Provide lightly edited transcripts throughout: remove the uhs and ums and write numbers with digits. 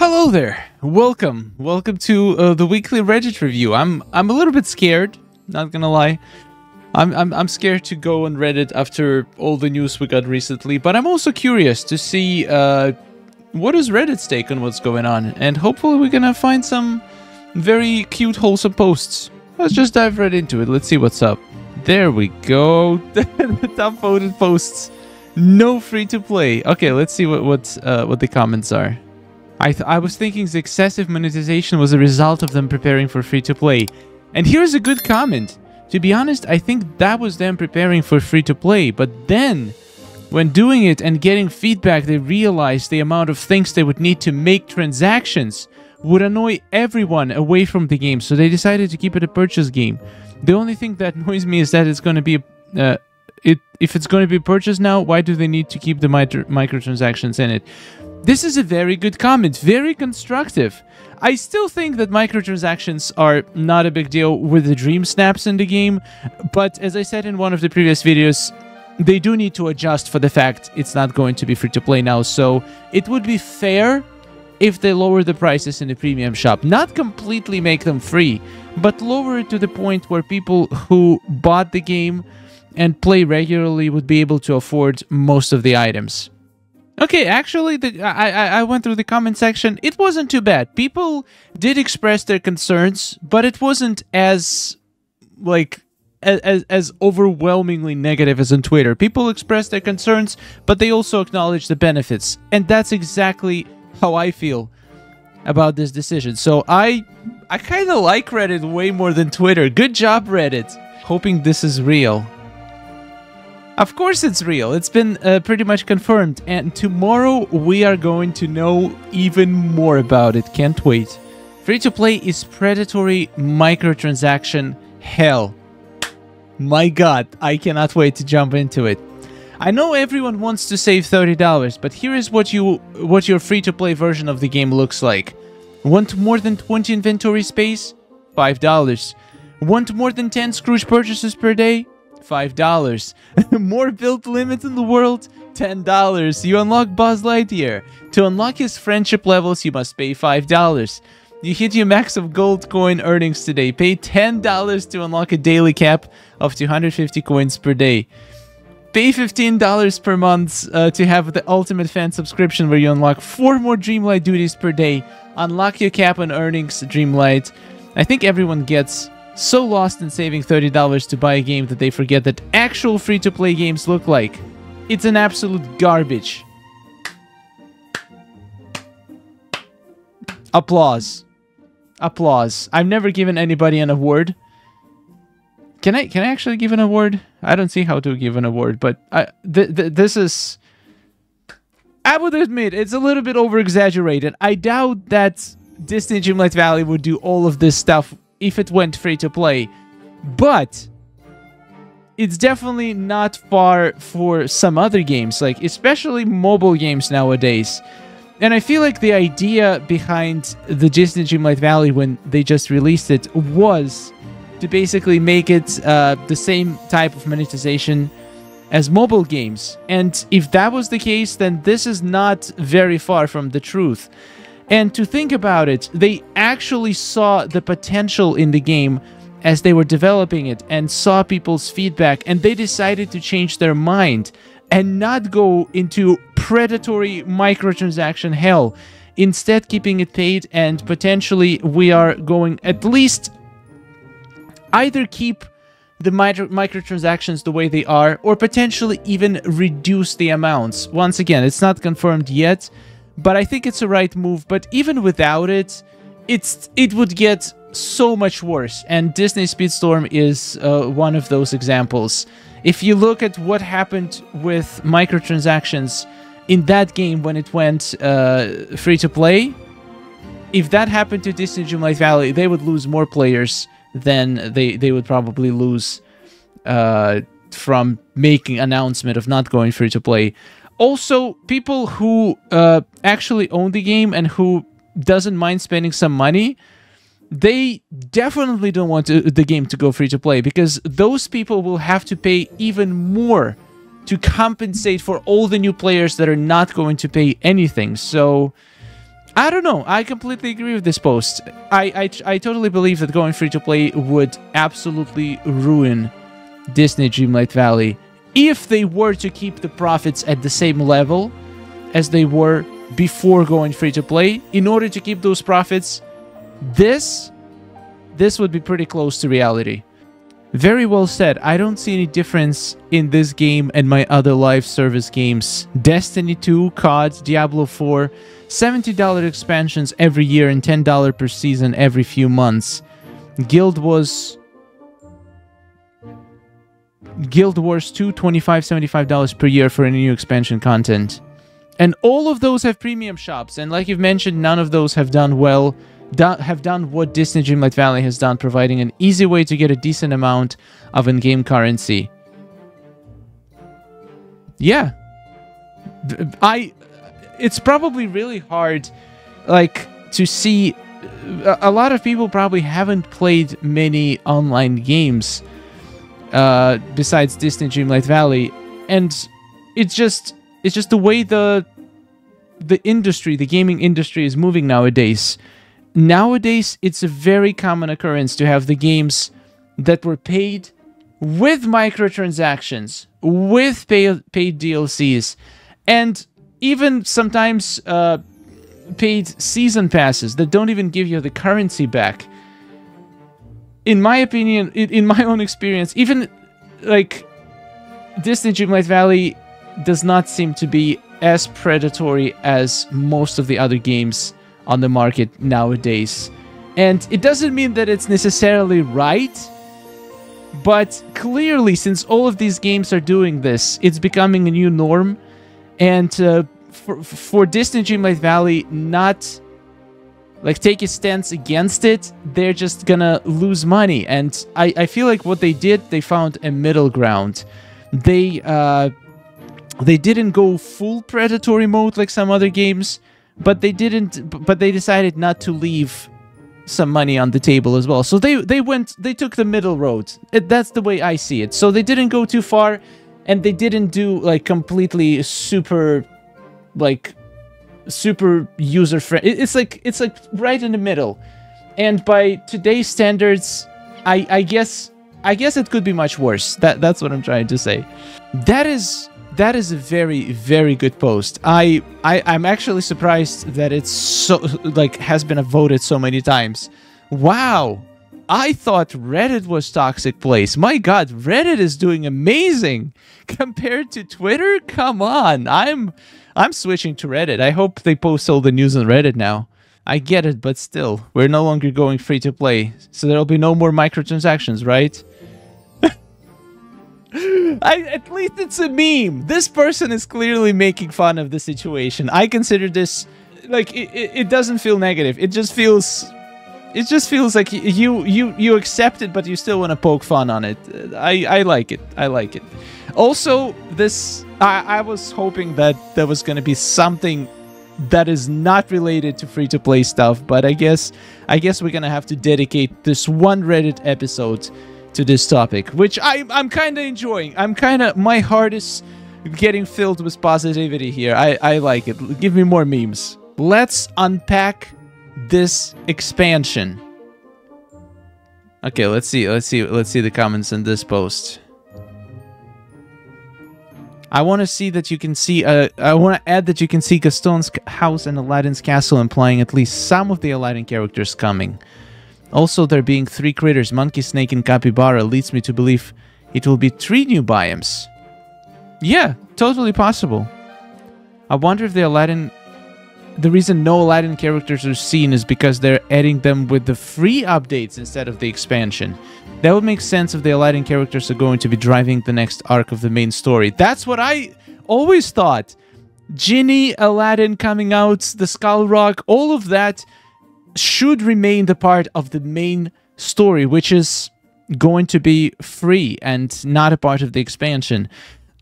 Hello there. Welcome to the weekly Reddit review. I'm a little bit scared, not gonna lie. I'm scared to go on Reddit after all the news we got recently, but I'm also curious to see what is Reddit's take on what's going on, and hopefully we're gonna find some very cute, wholesome posts. Let's just dive right into it. Let's see what's up. There we go. The top voted posts. No free to play. Okay, let's see what the comments are. I was thinking the excessive monetization was a result of them preparing for free to play. And here's a good comment. To be honest, I think that was them preparing for free to play, but then when doing it and getting feedback, they realized the amount of things they would need to make transactions would annoy everyone away from the game, so they decided to keep it a purchase game. The only thing that annoys me is that it's going to be if it's going to be purchased now, why do they need to keep the microtransactions in it? This is a very good comment, very constructive. I still think that microtransactions are not a big deal with the dream snaps in the game, but as I said in one of the previous videos, they do need to adjust for the fact it's not going to be free to play now, so it would be fair if they lower the prices in the premium shop. Not completely make them free, but lower it to the point where people who bought the game and play regularly would be able to afford most of the items. Okay, actually, I went through the comment section. It wasn't too bad. People did express their concerns, but it wasn't as, as overwhelmingly negative as on Twitter. People expressed their concerns, but they also acknowledged the benefits. And that's exactly how I feel about this decision. So I kind of like Reddit way more than Twitter. Good job, Reddit. Hoping this is real. Of course it's real. It's been pretty much confirmed. And tomorrow we are going to know even more about it. Can't wait. Free-to-play is predatory microtransaction hell. My god, I cannot wait to jump into it. I know everyone wants to save $30, but here is what your free-to-play version of the game looks like. Want more than 20 inventory space? $5. Want more than 10 Scrooge purchases per day? $5. More build limits in the world? $10. You unlock Buzz Lightyear. To unlock his friendship levels, you must pay $5. You hit your max of gold coin earnings today. Pay $10 to unlock a daily cap of 250 coins per day. Pay $15 per month to have the Ultimate Fan subscription where you unlock 4 more Dreamlight duties per day. Unlock your cap on earnings, Dreamlight. I think everyone gets so lost in saving $30 to buy a game that they forget that actual free-to-play games look like. It's an absolute garbage. Applause. Applause. I've never given anybody an award. Can I actually give an award? I don't see how to give an award, but this is... I would admit, it's a little bit over-exaggerated. I doubt that Disney Dreamlight Valley would do all of this stuff if it went free-to-play, but it's definitely not far for some other games, like especially mobile games nowadays. And I feel like the idea behind the Disney Dreamlight Valley when they just released it was to basically make it the same type of monetization as mobile games. And if that was the case, then this is not very far from the truth. And to think about it, they actually saw the potential in the game as they were developing it and saw people's feedback, and they decided to change their mind and not go into predatory microtransaction hell, instead keeping it paid, and potentially we are going at least either keep the microtransactions the way they are or potentially even reduce the amounts. Once again, it's not confirmed yet, but I think it's a right move. But even without it, it would get so much worse. And Disney Speedstorm is one of those examples. If you look at what happened with microtransactions in that game when it went free-to-play, if that happened to Disney Dreamlight Valley, they would lose more players than they would probably lose from making announcement of not going free-to-play. Also, people who actually own the game and who doesn't mind spending some money, they definitely don't want the game to go free-to-play, because those people will have to pay even more to compensate for all the new players that are not going to pay anything. So I don't know. I completely agree with this post. I totally believe that going free to play would absolutely ruin Disney Dreamlight Valley if they were to keep the profits at the same level as they were before going free to play. In order to keep those profits, this would be pretty close to reality. Very well said. I don't see any difference in this game and my other live service games. Destiny 2, COD, Diablo 4, $70 expansions every year and $10 per season every few months. Guild Wars 2, $25, $75 per year for any new expansion content. And all of those have premium shops. And like you've mentioned, none of those have done well. Have done what Disney Dreamlight Valley has done, providing an easy way to get a decent amount of in-game currency. Yeah. It's probably really hard, like, to see... A lot of people probably haven't played many online games besides Disney Dreamlight Valley, and it's just the way the industry, the gaming industry, is moving nowadays. Nowadays, it's a very common occurrence to have the games that were paid with microtransactions, with paid DLCs, and even sometimes paid season passes that don't even give you the currency back. In my opinion, in my own experience, even like Disney Dreamlight Valley does not seem to be as predatory as most of the other games on the market nowadays. And it doesn't mean that it's necessarily right, but clearly, since all of these games are doing this, it's becoming a new norm. And for Disney Dreamlight Valley not like take a stance against it, they're just gonna lose money. And I feel like what they did, they found a middle ground. They didn't go full predatory mode like some other games, but they decided not to leave some money on the table as well. So they took the middle road. That's the way I see it. So they didn't go too far, and they didn't do like completely super user friendly. It's like right in the middle. And by today's standards, I guess it could be much worse. That's what I'm trying to say. That is a very, very good post. I'm actually surprised that it's so has been voted so many times. Wow. I thought Reddit was toxic place. My god, Reddit is doing amazing compared to Twitter. Come on. I'm switching to Reddit. I hope they post all the news on Reddit now. I get it, but still, we're no longer going free to play, so there'll be no more microtransactions, right? At least it's a meme. This person is clearly making fun of the situation. I consider this like it doesn't feel negative. It just feels like you accept it, but you still want to poke fun on it. I like it. I like it. Also, this I was hoping that there was going to be something that is not related to free-to-play stuff, but I guess we're gonna have to dedicate this one Reddit episode to this topic, which I'm kind of enjoying. My heart is getting filled with positivity here. I like it. Give me more memes. Let's unpack this expansion. Okay, let's see the comments in this post. I want to see that you can see. I want to add that you can see Gaston's house and Aladdin's castle, implying at least some of the Aladdin characters coming. Also, there being 3 critters, monkey, snake, and capybara, leads me to believe it will be 3 new biomes. Yeah, totally possible. I wonder if the reason no Aladdin characters are seen is because they're adding them with the free updates instead of the expansion. That would make sense if the Aladdin characters are going to be driving the next arc of the main story. That's what I always thought. Genie, Aladdin coming out, the Skull Rock, all of that should remain the part of the main story, which is going to be free and not a part of the expansion.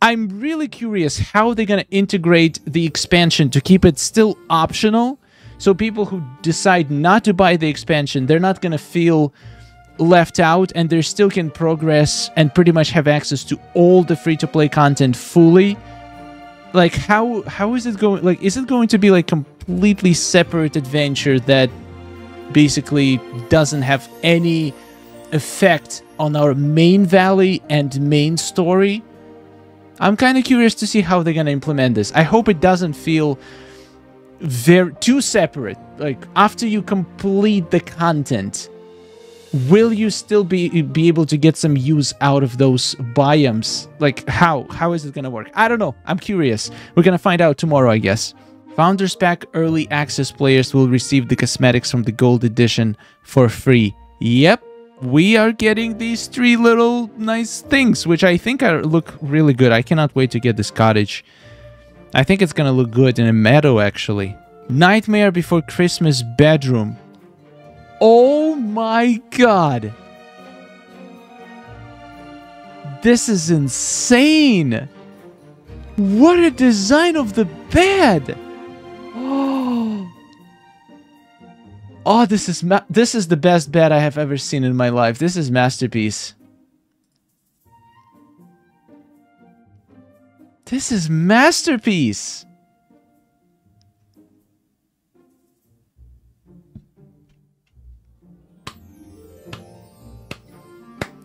I'm really curious how they're going to integrate the expansion to keep it still optional, so people who decide not to buy the expansion, they're not going to feel left out, and they still can progress and pretty much have access to all the free-to-play content fully. Like, how is it going? Like, is it going to be like completely separate adventure that basically doesn't have any effect on our main valley and main story. I'm kind of curious to see how they're going to implement this. I hope it doesn't feel too separate. Like, after you complete the content, will you still be able to get some use out of those biomes? Like, how is it going to work? I don't know. I'm curious. We're going to find out tomorrow, I guess. Founders Pack early access players will receive the cosmetics from the Gold Edition for free. Yep. We are getting these 3 little nice things, which I think look really good. I cannot wait to get this cottage. I think it's going to look good in a meadow, actually. Nightmare Before Christmas bedroom. Oh my god. This is insane. What a design of the bed. Oh, this is the best bed I have ever seen in my life. This is masterpiece. This is masterpiece.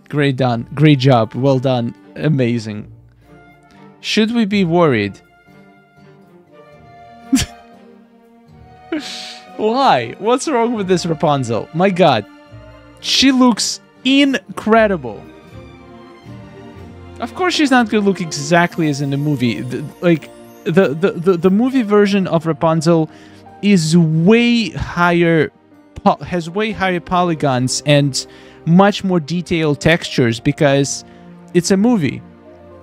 Great done. Great job. Well done. Amazing. Should we be worried? Why? What's wrong with this Rapunzel? My god. She looks incredible. Of course she's not going to look exactly as in the movie. The movie version of Rapunzel is way higher, has way higher polygons and much more detailed textures because it's a movie.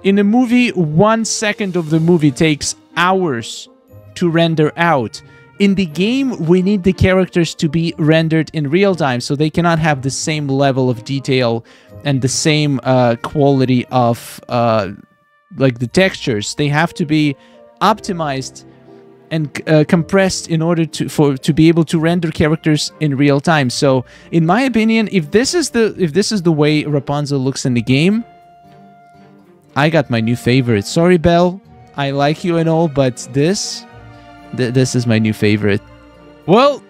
In a movie, 1 second of the movie takes hours to render out. In the game, we need the characters to be rendered in real time, so they cannot have the same level of detail and the same quality of like the textures. They have to be optimized and compressed in order to be able to render characters in real time. So, in my opinion, if this is the way Rapunzel looks in the game, I got my new favorite. Sorry, Belle, I like you and all, but this is my new favorite. Well,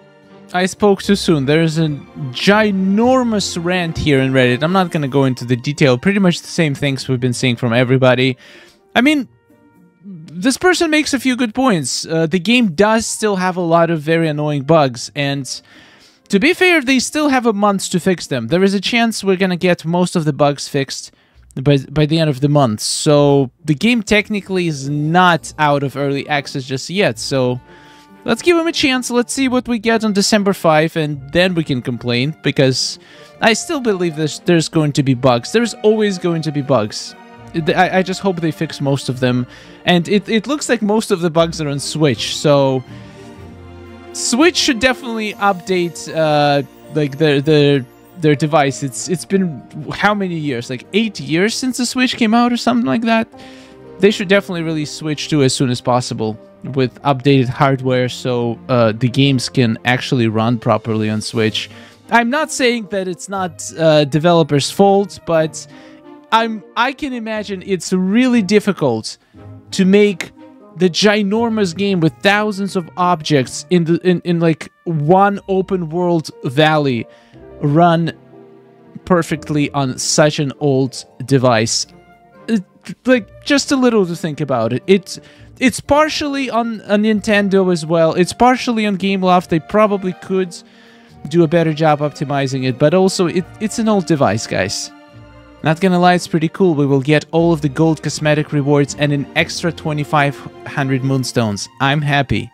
I spoke too soon. There's a ginormous rant here in Reddit. I'm not gonna go into the detail. Pretty much the same things we've been seeing from everybody. I mean, this person makes a few good points. The game does still have a lot of very annoying bugs, and to be fair, they still have a month to fix them. There is a chance we're gonna get most of the bugs fixed by the end of the month. So the game technically is not out of early access just yet. So let's give them a chance. Let's see what we get on December 5, and then we can complain, because I still believe there's going to be bugs. There's always going to be bugs. I just hope they fix most of them. And it looks like most of the bugs are on Switch. So Switch should definitely update like their device. It's been how many years? Like 8 years since the Switch came out or something like that. They should definitely release Switch 2 as soon as possible with updated hardware, so the games can actually run properly on Switch. I'm not saying that it's not developers' fault, but I can imagine it's really difficult to make the ginormous game with thousands of objects in like one open world valley run perfectly on such an old device. Like, just a little to think about it. It's partially on a Nintendo as well. It's partially on Gameloft. They probably could do a better job optimizing it, but also it's an old device, guys. Not gonna lie, it's pretty cool. We will get all of the gold cosmetic rewards and an extra 2,500 moonstones. I'm happy.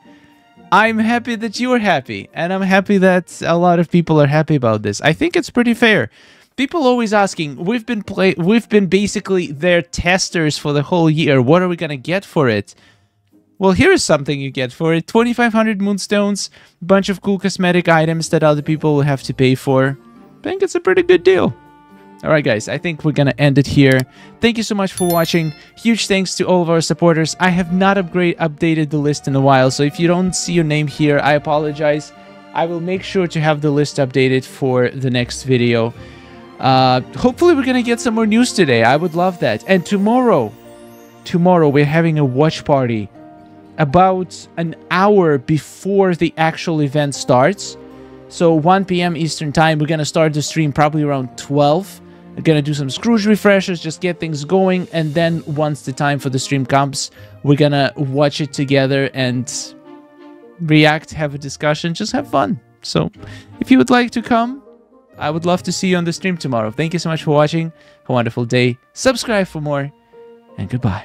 I'm happy that you're happy, and I'm happy that a lot of people are happy about this. I think it's pretty fair. People always asking, we've been basically their testers for the whole year. What are we gonna get for it? Well, here's something you get for it. 2,500 moonstones, bunch of cool cosmetic items that other people will have to pay for. I think it's a pretty good deal. Alright guys, I think we're gonna end it here. Thank you so much for watching. Huge thanks to all of our supporters. I have not updated the list in a while, so if you don't see your name here, I apologize. I will make sure to have the list updated for the next video. Hopefully we're gonna get some more news today. I would love that. And tomorrow we're having a watch party. about an hour before the actual event starts. So 1 p.m. Eastern time, we're going to start the stream probably around 12. We're going to do some Scrooge refreshers, just get things going. And then once the time for the stream comes, we're going to watch it together and react, have a discussion, just have fun. So if you would like to come, I would love to see you on the stream tomorrow. Thank you so much for watching. Have a wonderful day. Subscribe for more, and goodbye.